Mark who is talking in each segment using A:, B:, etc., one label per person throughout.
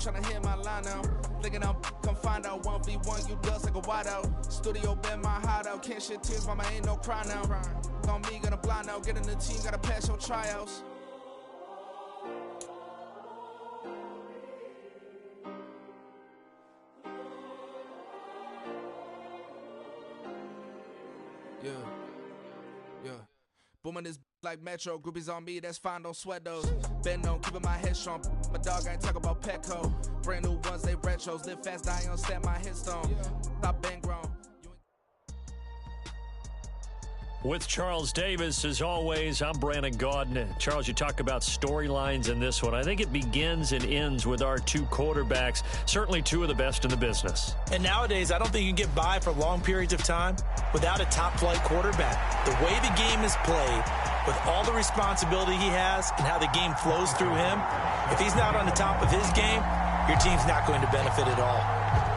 A: tryna hit my line now. Thinking I'm come find out 1v1, you dust like a wideout. Studio been my hideout, can't shed tears, mama ain't no cry now. On me, gonna blind out, get in the team, gotta pass your tryouts. Yeah. Booming this like Metro, groupies on me, that's fine, don't sweat those. Been on, keeping my head strong. My dog ain't talk about Petco. Brand new ones, they retros. Live fast, die on, stand my headstone. Stop been grown.
B: With Charles Davis, as always, I'm Brandon Gaudin. Charles, you talk about storylines in this one. I think it begins and ends with our two quarterbacks, certainly two of the best in the business.
C: And nowadays, I don't think you can get by for long periods of time without a top-flight quarterback. The way the game is played, with all the responsibility he has and how the game flows through him, if he's not on the top of his game, your team's not going to benefit at all.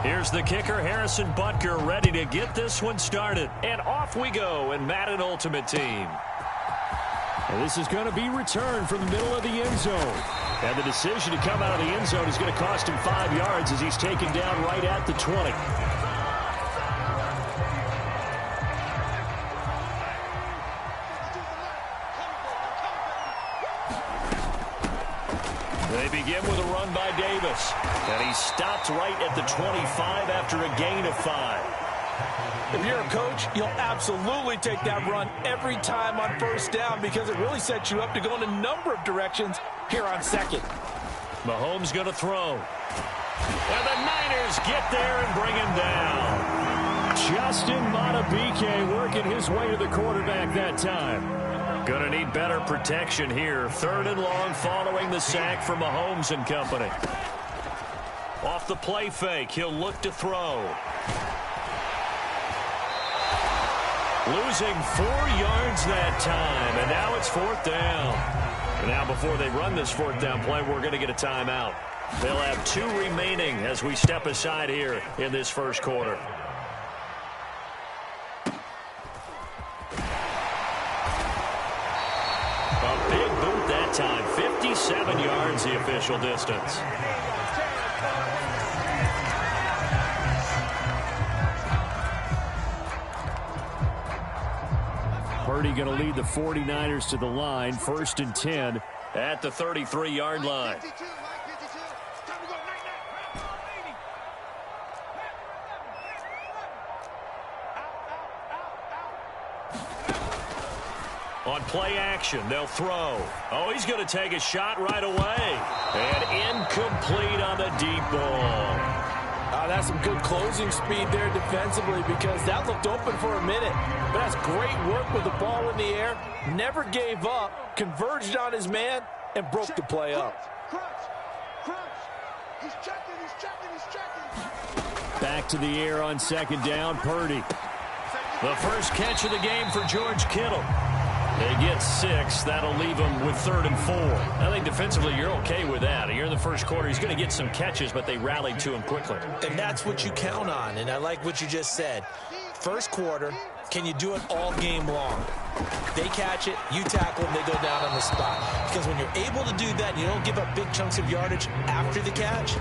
B: Here's the kicker, Harrison Butker, ready to get this one started. And off we go in Madden Ultimate Team.
D: And this is going to be returned from the middle of the end zone. And the decision to come out of the end zone is going to cost him 5 yards as he's taken down right at the 20.
B: They begin with a run by Davis. And he stopped right at the 25 after a gain of 5.
C: If you're a coach, you'll absolutely take that run every time on first down because it really sets you up to go in a number of directions here on second.
B: Mahomes going to throw. And the Niners get there and bring him down.
D: Justin Madubuike working his way to the quarterback that time.
B: Going to need better protection here. 3rd and long following the sack from Mahomes and company. Off the play fake, he'll look to throw. Losing 4 yards that time, and now it's 4th down. And now before they run this 4th down play, we're going to get a timeout. They'll have 2 remaining as we step aside here in this first quarter. A big boot that time, 57 yards the official distance.
D: Purdy going to lead the 49ers to the line, 1st and 10
B: at the 33-yard line. On play action, they'll throw. Oh, he's going to take a shot right away. And incomplete on the deep ball.
C: That's some good closing speed there defensively because that looked open for a minute. But that's great work with the ball in the air. Never gave up, converged on his man, and broke the play up.
A: He's checking.
D: Back to the air on 2nd down, Purdy.
B: The first catch of the game for George Kittle. They get 6. That'll leave them with 3rd and 4. I think defensively you're okay with that. Here in the first quarter, he's going to get some catches, but they rallied to him quickly.
C: And that's what you count on, and I like what you just said. First quarter, can you do it all game long? They catch it, you tackle them, they go down on the spot. Because when you're able to do that, and you don't give up big chunks of yardage after the catch,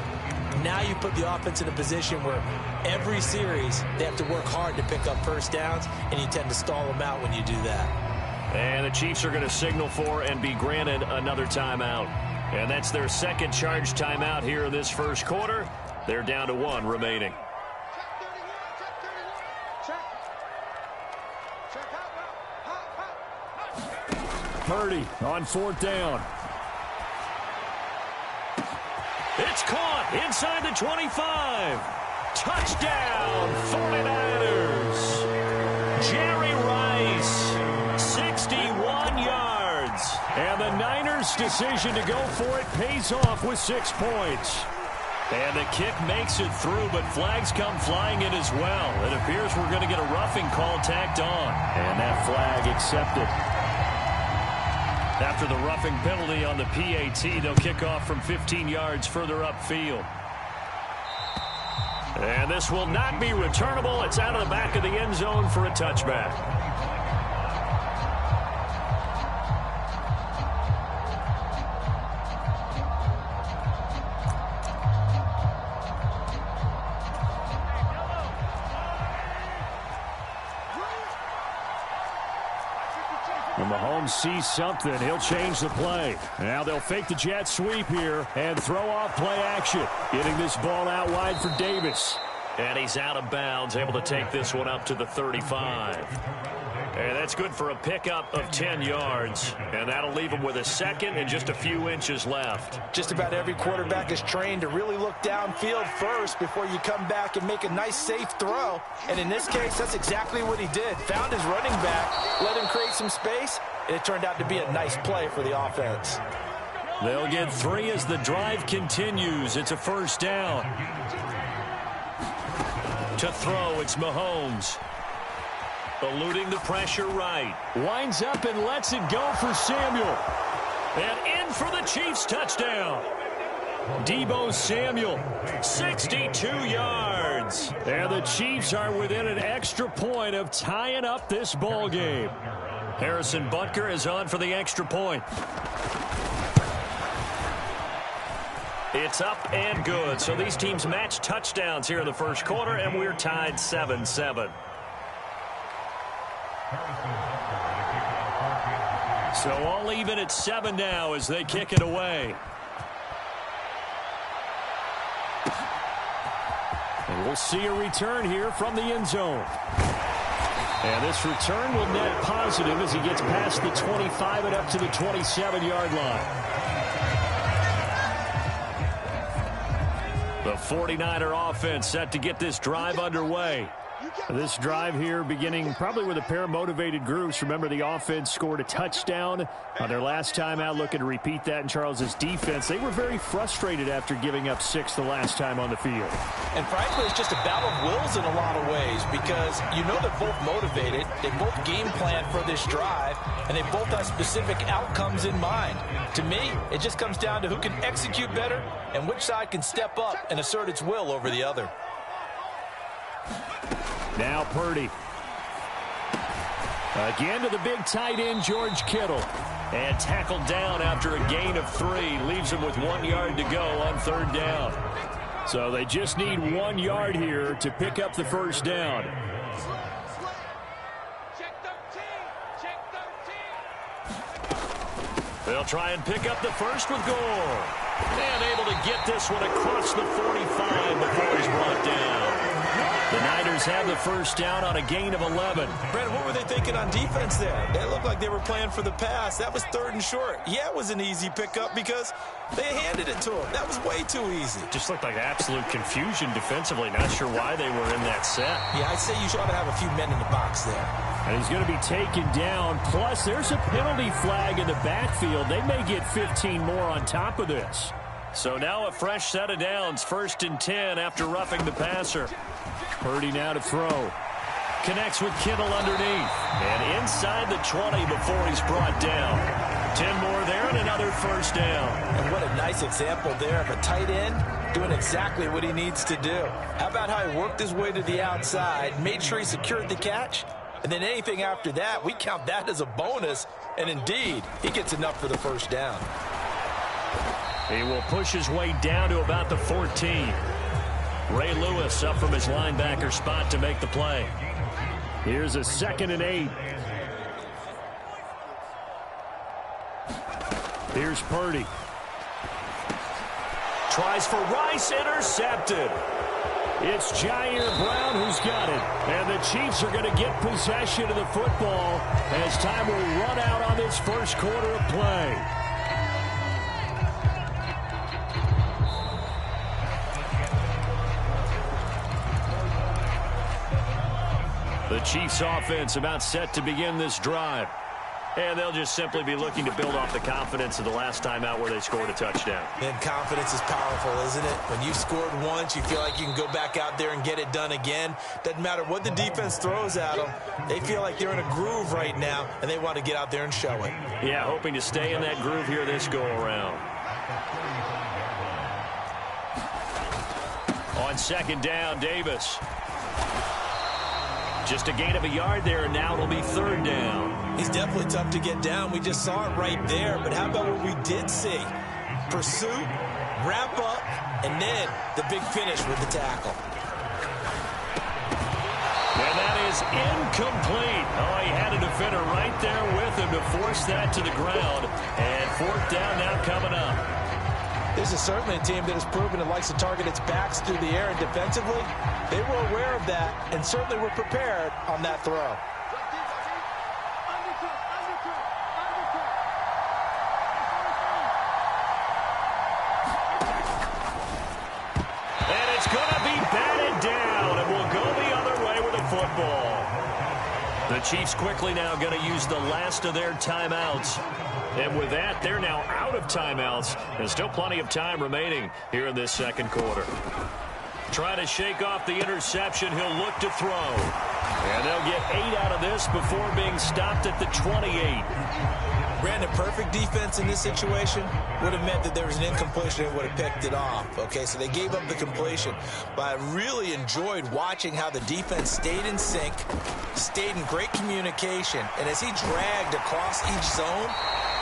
C: now you put the offense in a position where every series they have to work hard to pick up first downs, and you tend to stall them out when you do that.
B: And the Chiefs are going to signal for and be granted another timeout. And that's their second charge timeout here in this first quarter. They're down to 1 remaining.
D: Purdy on 4th down.
B: It's caught inside the 25. Touchdown, 49ers. Jerry Rice, 61 yards.
D: And the Niners' decision to go for it pays off with 6 points.
B: And the kick makes it through, but flags come flying in as well. It appears we're going to get a roughing call tacked on.
D: And that flag accepted.
B: After the roughing penalty on the PAT, they'll kick off from 15 yards further upfield. And this will not be returnable. It's out of the back of the end zone for a touchback.
D: Mahomes sees something. He'll change the play. Now they'll fake the jet sweep here and throw off play action. Getting this ball out wide for Davis.
B: And he's out of bounds, able to take this one up to the 35. And that's good for a pickup of 10 yards. And that'll leave him with a second and just a few inches left.
C: Just about every quarterback is trained to really look downfield first before you come back and make a nice, safe throw. And in this case, that's exactly what he did. Found his running back, let him create some space, and it turned out to be a nice play for the offense.
B: They'll get 3 as the drive continues. It's a first down. To throw, it's Mahomes. Eluding the pressure right.
D: Winds up and lets it go for Samuel.
B: And in for the Chiefs touchdown.
D: Deebo Samuel.
B: 62 yards.
D: And the Chiefs are within an extra point of tying up this ball game.
B: Harrison Butker is on for the extra point. It's up and good. So these teams match touchdowns here in the first quarter, and we're tied 7-7.
D: So all even at 7 now as they kick it away. And we'll see a return here from the end zone. And this return will net positive as he gets past the 25 and up to the 27-yard line.
B: The 49er offense set to get this drive underway.
D: This drive here beginning probably with a pair of motivated groups. Remember, the offense scored a touchdown on their last time out, looking to repeat that in Charles's defense. They were very frustrated after giving up 6 the last time on the field.
C: And frankly, it's just a battle of wills in a lot of ways because you know they're both motivated. They both game plan for this drive, and they both have specific outcomes in mind. To me, it just comes down to who can execute better and which side can step up and assert its will over the other.
D: Now Purdy. Again to the big tight end, George Kittle.
B: And tackled down after a gain of 3. Leaves him with 1 yard to go on third down.
D: So they just need 1 yard here to pick up the first down.
B: They'll try and pick up the first with Gore. And able to get this one across the 45 before he's brought down.
D: The Niners have the first down on a gain of 11.
C: Brent, what were they thinking on defense there? They looked like they were playing for the pass. That was 3rd and short. Yeah, it was an easy pickup because they handed it to him. That was way too easy.
B: Just looked like absolute confusion defensively. Not sure why they were in that set.
C: Yeah, I'd say you should have a few men in the box there.
D: And he's going to be taken down. Plus, there's a penalty flag in the backfield. They may get 15 more on top of this.
B: So now a fresh set of downs. 1st and 10 after roughing the passer.
D: Purdy now to throw.
B: Connects with Kittle underneath. And inside the 20 before he's brought down. 10 more there and another first down.
C: And what a nice example there of a tight end doing exactly what he needs to do. How about how he worked his way to the outside, made sure he secured the catch, and then anything after that, we count that as a bonus. And indeed, he gets enough for the first down.
B: He will push his way down to about the 14. Ray Lewis up from his linebacker spot to make the play.
D: Here's a 2nd and 8. Here's Purdy.
B: Tries for Rice, intercepted.
D: It's Jair Brown who's got it. And the Chiefs are going to get possession of the football as time will run out on this first quarter of play.
B: The Chiefs offense about set to begin this drive. And they'll just simply be looking to build off the confidence of the last time out where they scored a touchdown.
C: And confidence is powerful, isn't it? When you've scored once, you feel like you can go back out there and get it done again. Doesn't matter what the defense throws at them. They feel like they're in a groove right now, and they want to get out there and show it.
B: Yeah, hoping to stay in that groove here this go-around. On 2nd down, Davis. Just a gain of a yard there, and now it'll be 3rd down.
C: He's definitely tough to get down. We just saw it right there. But how about what we did see? Pursuit, wrap up, and then the big finish with the tackle.
B: And that is incomplete. Oh, he had a defender right there with him to force that to the ground. And fourth down now coming up.
C: This is certainly a team that has proven it likes to target its backs through the air, and defensively, they were aware of that and certainly were prepared on that throw.
B: And it's going to be batted down, and we'll go the other way with the football. The Chiefs quickly now going to use the last of their timeouts. And with that, they're now out of timeouts. There's still plenty of time remaining here in this second quarter. Trying to shake off the interception. He'll look to throw. And they'll get 8 out of this before being stopped at the 28.
C: Brandon, perfect defense in this situation would have meant that there was an incompletion and would have picked it off. Okay, so they gave up the completion. But I really enjoyed watching how the defense stayed in sync, stayed in great communication. And as he dragged across each zone,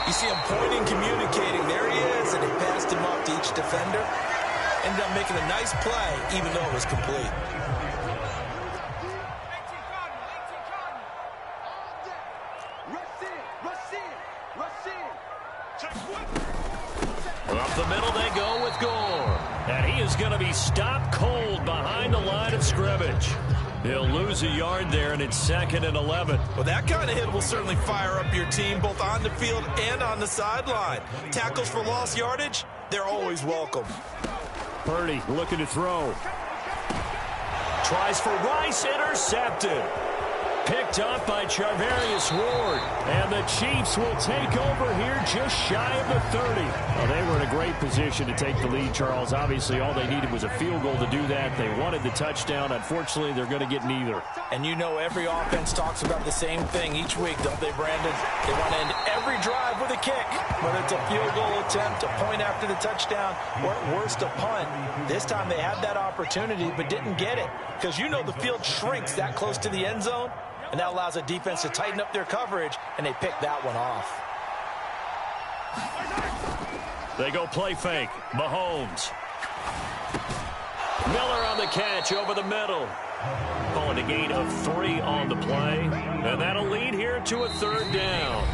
C: you see him pointing, communicating. There he is, and he passed him off to each defender. Ended up making a nice play, even though it was complete.
B: Up the middle they go with Gore. And he is going to be stopped cold behind the line of scrimmage. He'll lose a yard there, and it's 2nd and 11.
C: Well, that kind of hit will certainly fire up your team, both on the field and on the sideline. Tackles for lost yardage, they're always welcome.
D: Purdy looking to throw.
B: Tries for Rice, intercepted. Picked up by Charvarius Ward. And the Chiefs will take over here just shy of the 30.
D: Well, they were in a great position to take the lead, Charles. Obviously, all they needed was a field goal to do that. They wanted the touchdown. Unfortunately, they're going to get neither.
C: And you know every offense talks about the same thing each week, don't they, Brandon? They want to end every drive with a kick, whether it's a field goal attempt, a point after the touchdown, or at worst, a punt. This time they had that opportunity but didn't get it because you know the field shrinks that close to the end zone. And that allows a defense to tighten up their coverage, and they pick that one off.
B: They go play fake. Mahomes. Miller on the catch over the middle. Calling a gain of 3 on the play. And that'll lead here to a 3rd down.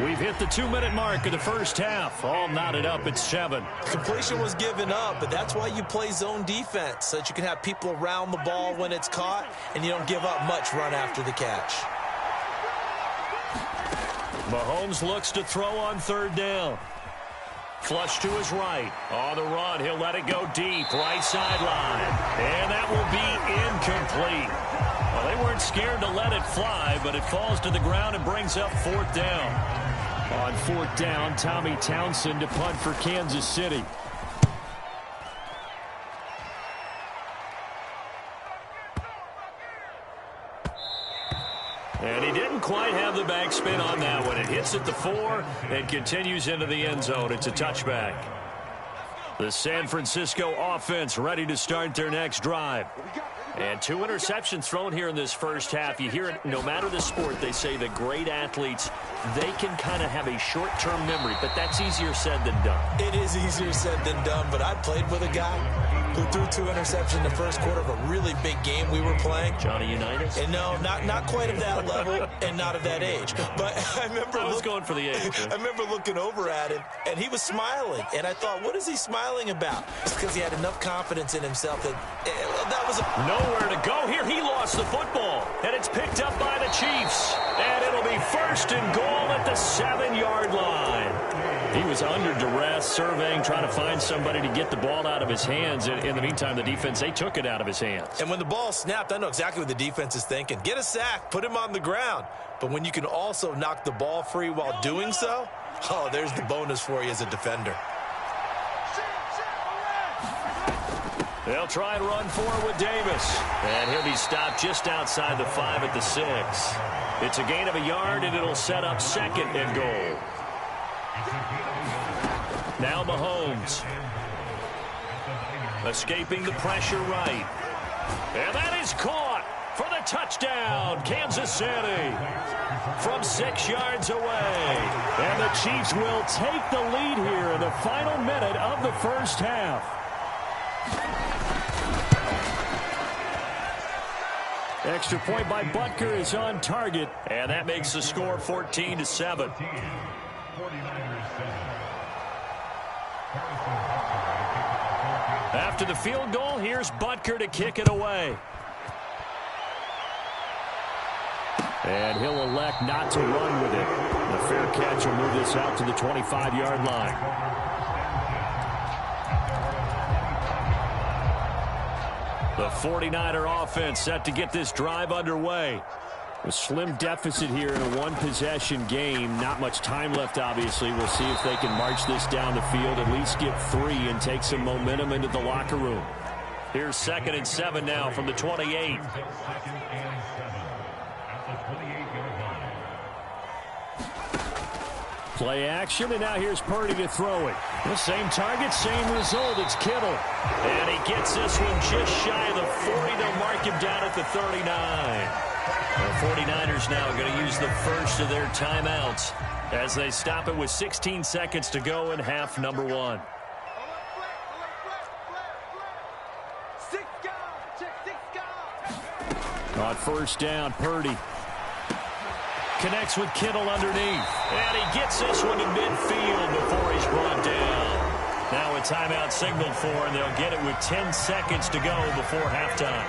B: We've hit the 2-minute mark of the first half. All knotted up at 7.
C: Completion was given up, but that's why you play zone defense, so that you can have people around the ball when it's caught, and you don't give up much run after the catch.
B: Mahomes looks to throw on 3rd down. Flush to his right. On the run, he'll let it go deep. Right sideline. And that will be incomplete. Well, they weren't scared to let it fly, but it falls to the ground and brings up 4th down.
D: On 4th down, Tommy Townsend to punt for Kansas City.
B: And he didn't quite have the backspin on that one. It hits at the 4 and continues into the end zone. It's a touchback. The San Francisco offense ready to start their next drive. And 2 interceptions thrown here in this first half. You hear it, no matter the sport, they say the great athletes, they can kind of have a short-term memory, but that's easier said than done.
C: It is easier said than done, but I played with a guy who threw 2 interceptions in the first quarter of a really big game we were playing.
B: Johnny Unitas?
C: And no, not quite of that level and not of that age. But I remember
B: I was going for the age.
C: I remember looking over at him, and he was smiling. And I thought, what is he smiling about? It's because he had enough confidence in himself that that was
B: nowhere to go here. He lost the football, and it's picked up by the Chiefs. And it'll be 1st and goal at the 7-yard line. He was under duress, surveying, trying to find somebody to get the ball out of his hands. In the meantime, the defense, they took it out of his hands.
C: And when the ball snapped, I know exactly what the defense is thinking. Get a sack, put him on the ground. But when you can also knock the ball free while doing so, oh, there's the bonus for you as a defender.
B: They'll try and run forward with Davis. And he'll be stopped just outside the 5 at the 6. It's a gain of a yard, and it'll set up 2nd and goal. Now Mahomes. Escaping the pressure right. And that is caught for the touchdown, Kansas City. From 6 yards away.
D: And the Chiefs will take the lead here in the final minute of the first half. Extra point by Butker is on target.
B: And that makes the score 14-7. After the field goal, here's Butker to kick it away.
D: And he'll elect not to run with it. The fair catch will move this out to the 25-yard line.
B: The 49er offense set to get this drive underway.
D: A slim deficit here in a one-possession game. Not much time left, obviously. We'll see if they can march this down the field, at least get 3 and take some momentum into the locker room.
B: Here's 2nd and 7 now from the 28.
D: Play action, and now here's Purdy to throw it.
B: The same target, same result. It's Kittle. And he gets this one just shy of the 40 to mark him down at the 39. The 49ers now going to use the first of their timeouts as they stop it with 16 seconds to go in half number 1.
D: On first down, Purdy
B: connects with Kittle underneath. And he gets this one to midfield before he's brought down. Now a timeout signaled for, and they'll get it with 10 seconds to go before halftime.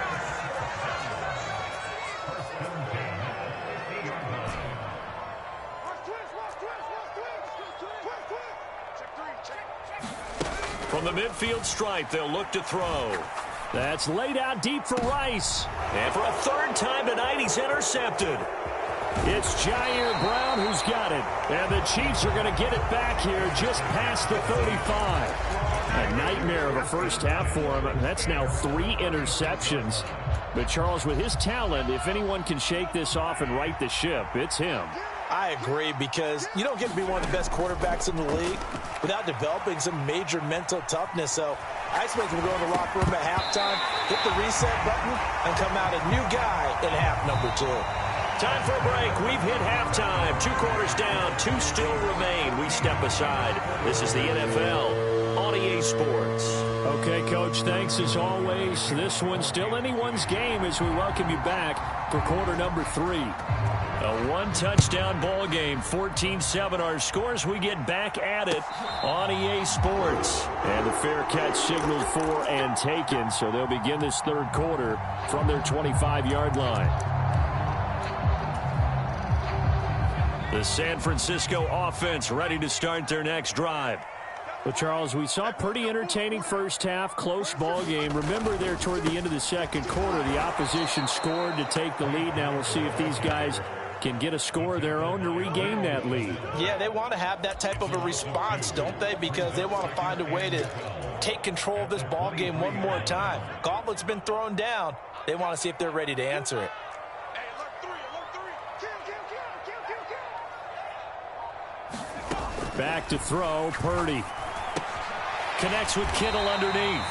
B: From the midfield stripe, they'll look to throw.
D: That's laid out deep for Rice.
B: And for a 3rd time tonight, he's intercepted.
D: It's Jair Brown who's got it. And the Chiefs are going to get it back here just past the 35. A nightmare of a first half for him. That's now 3 interceptions. But Charles, with his talent, if anyone can shake this off and right the ship, it's him.
C: I agree, because you don't get to be one of the best quarterbacks in the league without developing some major mental toughness. So I expect him to go in the locker room at halftime, hit the reset button, and come out a new guy in half number 2.
B: Time for a break. We've hit halftime. 2 quarters down. 2 still remain. We step aside. This is the NFL on EA Sports.
D: Okay, Coach, thanks as always. This one's still anyone's game as we welcome you back for quarter number 3.
B: A 1-touchdown ball game, 14-7 our scores. We get back at it on EA Sports.
D: And the fair catch signaled for and taken, so they'll begin this 3rd quarter from their 25-yard line.
B: The San Francisco offense ready to start their next drive.
D: Well, Charles, we saw a pretty entertaining first half, close ball game. Remember there toward the end of the 2nd quarter, the opposition scored to take the lead. Now we'll see if these guys can get a score of their own to regain that lead.
C: Yeah, they want to have that type of a response, don't they? Because they want to find a way to take control of this ball game one more time. Gauntlet's been thrown down. They want to see if they're ready to answer it.
D: Back to throw, Purdy.
B: Connects with Kittle underneath.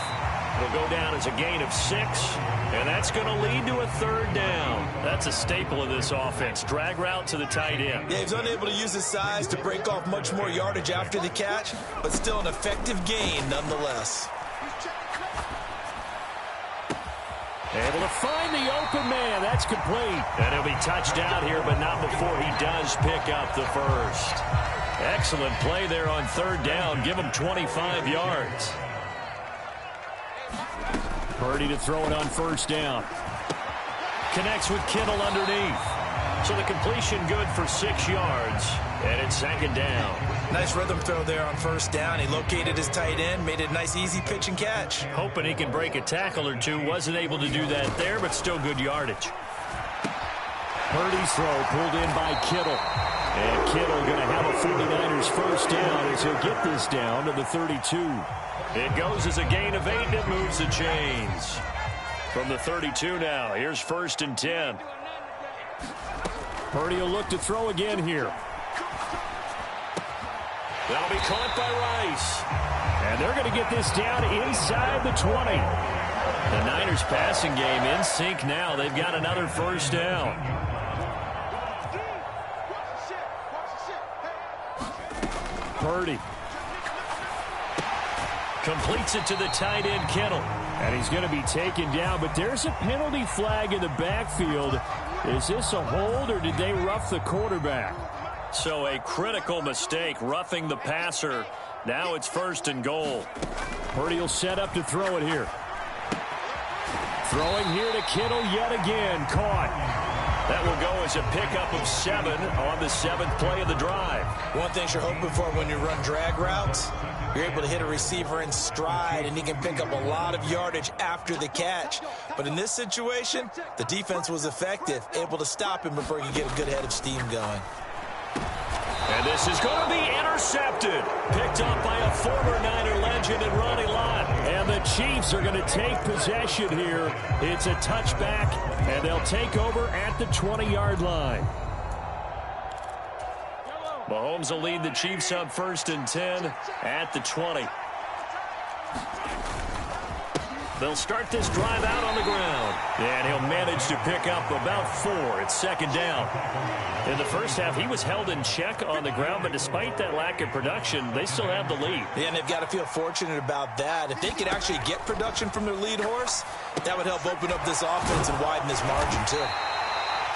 B: It'll go down as a gain of 6, and that's going to lead to a 3rd down. That's a staple of this offense. Drag route to the tight end.
C: Yeah, he's unable to use his size to break off much more yardage after the catch, but still an effective gain nonetheless.
B: Able to find the open man. That's complete. And he'll be touched out here, but not before he does pick up the first. Excellent play there on 3rd down. Give him 25 yards.
D: Purdy to throw it on 1st down.
B: Connects with Kittle underneath. So the completion good for 6 yards. And it's 2nd down.
C: Nice rhythm throw there on 1st down. He located his tight end, made it a nice easy pitch and catch.
B: Hoping he can break a tackle or 2. Wasn't able to do that there, but still good yardage.
D: Purdy's throw pulled in by Kittle. And Kittle going to have a 49ers first down as he'll get this down to the 32.
B: It goes as a gain of 8, and it moves the chains. From the 32 now, here's 1st and 10.
D: Purdy will look to throw again here.
B: That'll be caught by Rice.
D: And they're going to get this down inside the 20.
B: The Niners passing game in sync now. They've got another first down.
D: Purdy.
B: Completes it to the tight end, Kittle.
D: And he's going to be taken down, but there's a penalty flag in the backfield. Is this a hold, or did they rough the quarterback?
B: So a critical mistake, roughing the passer. Now it's 1st and goal.
D: Purdy will set up to throw it here. Throwing here to Kittle yet again. Caught.
B: That will go as a pickup of 7 on the 7th play of the drive.
C: One thing you're hoping for when you run drag routes, you're able to hit a receiver in stride, and he can pick up a lot of yardage after the catch. But in this situation, the defense was effective, able to stop him before he could get a good head of steam going.
B: And this is going to be intercepted. Picked up by a former Niner legend in Ronnie Lott.
D: And the Chiefs are going to take possession here. It's a touchback, and they'll take over at the 20-yard line.
B: Mahomes will lead the Chiefs up 1st and 10 at the 20. They'll start this drive out on the ground. And he'll manage to pick up about 4. It's 2nd down. In the first half, he was held in check on the ground, but despite that lack of production, they still have the lead.
C: Yeah, and they've got to feel fortunate about that. If they could actually get production from their lead horse, that would help open up this offense and widen this margin, too.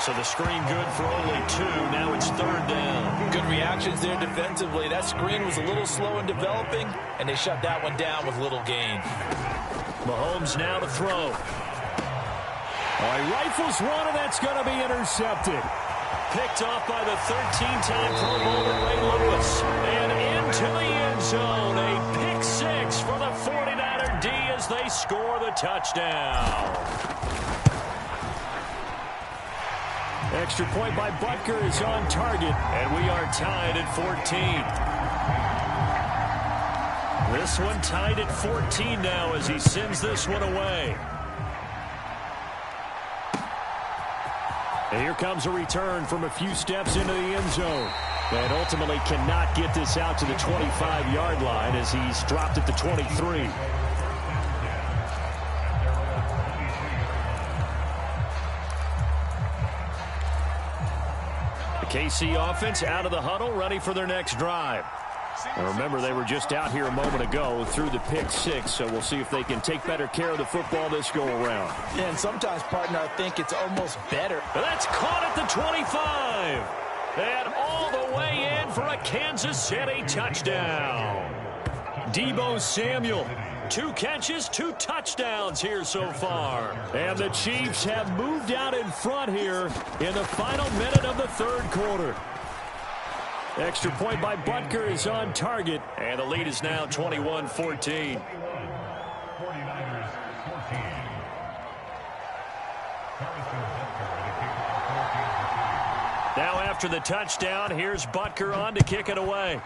B: So the screen good for only 2. Now it's 3rd down.
C: Good reactions there defensively. That screen was a little slow in developing, and they shut that one down with little gain.
B: Mahomes now to throw.
D: He rifles one, and that's going to be intercepted.
B: Picked off by the 13-time Pro Bowler Ray Lewis. And into the end zone. A pick 6 for the 49er D as they score the touchdown.
D: Extra point by Butker is on target.
B: And we are tied at 14. This one tied at 14 now as he sends this one away.
D: And here comes a return from a few steps into the end zone. And ultimately cannot get this out to the 25-yard line as he's dropped at the 23. The KC offense out of the huddle, ready for their next drive. And remember, they were just out here a moment ago through the pick 6, so we'll see if they can take better care of the football this go-around.
C: Yeah, and sometimes, partner, I think it's almost better.
B: That's caught at the 25. And all the way in for a Kansas City touchdown. Deebo Samuel, 2 catches, 2 touchdowns here so far.
D: And the Chiefs have moved out in front here in the final minute of the 3rd quarter. Extra point by Butker is on target.
B: And the lead is now 21-14. Now after the touchdown, here's Butker on to kick it away.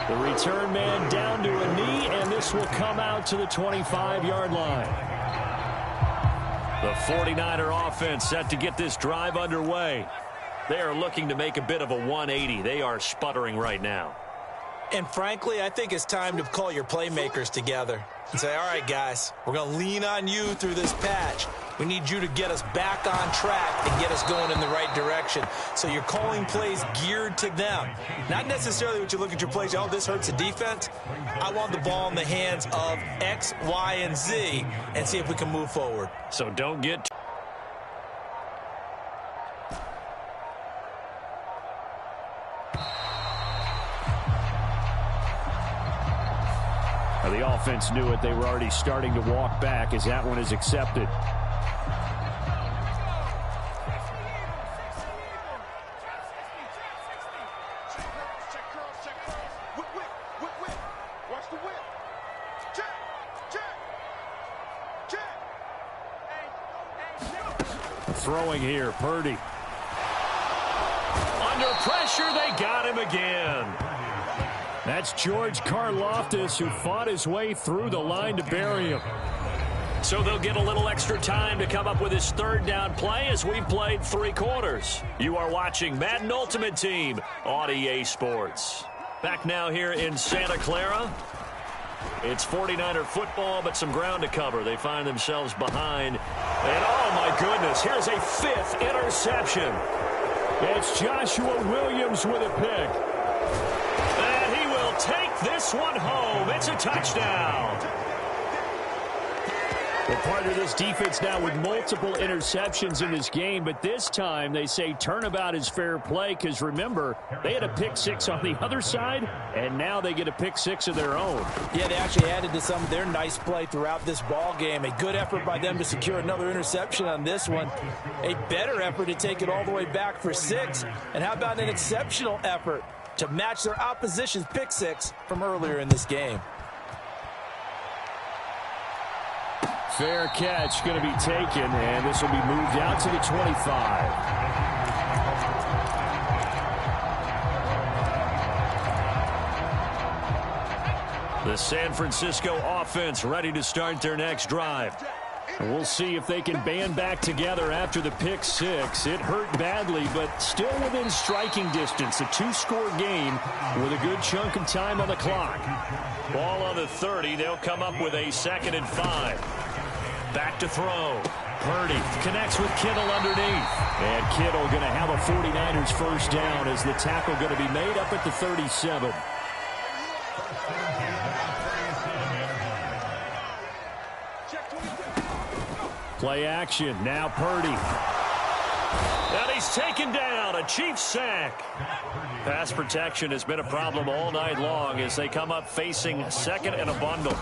D: The return man down to a knee, and this will come out to the 25-yard line.
B: The 49er offense set to get this drive underway. They are looking to make a bit of a 180. They are sputtering right now.
C: And frankly, I think it's time to call your playmakers together and say, all right, guys, we're going to lean on you through this patch. We need you to get us back on track and get us going in the right direction. So you're calling plays geared to them. Not necessarily what you look at your plays, oh, this hurts the defense. I want the ball in the hands of X, Y, and Z and see if we can move forward.
B: So don't get...
D: The offense knew it. They were already starting to walk back as that one is accepted. Throwing here, Purdy.
B: Under pressure, they got him again.
D: That's George Karlaftis, who fought his way through the line to bury him.
B: So they'll get a little extra time to come up with his 3rd down play as we've played 3 quarters. You are watching Madden Ultimate Team on EA Sports. Back now here in Santa Clara. It's 49er football, but some ground to cover. They find themselves behind. And, oh, my goodness, here's a 5th interception.
D: It's Joshua Williams with a pick.
B: And he will take this one home. It's a touchdown.
D: Well, part of this defense now with multiple interceptions in this game, but this time they say turnabout is fair play because, remember, they had a pick six on the other side, and now they get a pick six of their own.
C: Yeah, they actually added to some of their nice play throughout this ball game. A good effort by them to secure another interception on this one. A better effort to take it all the way back for 6. And how about an exceptional effort to match their opposition's pick six from earlier in this game?
D: Fair catch going to be taken, and this will be moved out to the 25.
B: The San Francisco offense ready to start their next drive.
D: And we'll see if they can band back together after the pick six. It hurt badly, but still within striking distance. A 2-score game with a good chunk of time on the clock.
B: Ball on the 30. They'll come up with a 2nd and 5. Back to throw. Purdy connects with Kittle underneath.
D: And Kittle going to have a 49ers first down as the tackle going to be made up at the 37. Play action. Now Purdy.
B: And he's taken down. A Chiefs sack. Pass protection has been a problem all night long as they come up facing 2nd and a bundle.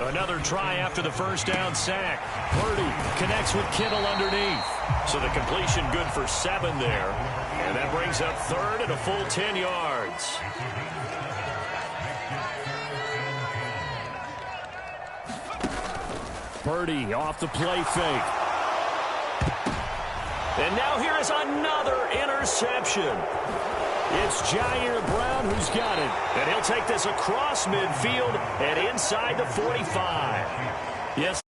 B: Another try after the first down sack. Purdy connects with Kittle underneath. So the completion good for 7 there. And that brings up 3rd and a full 10 yards.
D: Purdy off the play fake.
B: And now here is another interception.
D: It's Jair Brown who's got it.
B: And he'll take this across midfield and inside the 45. Yes.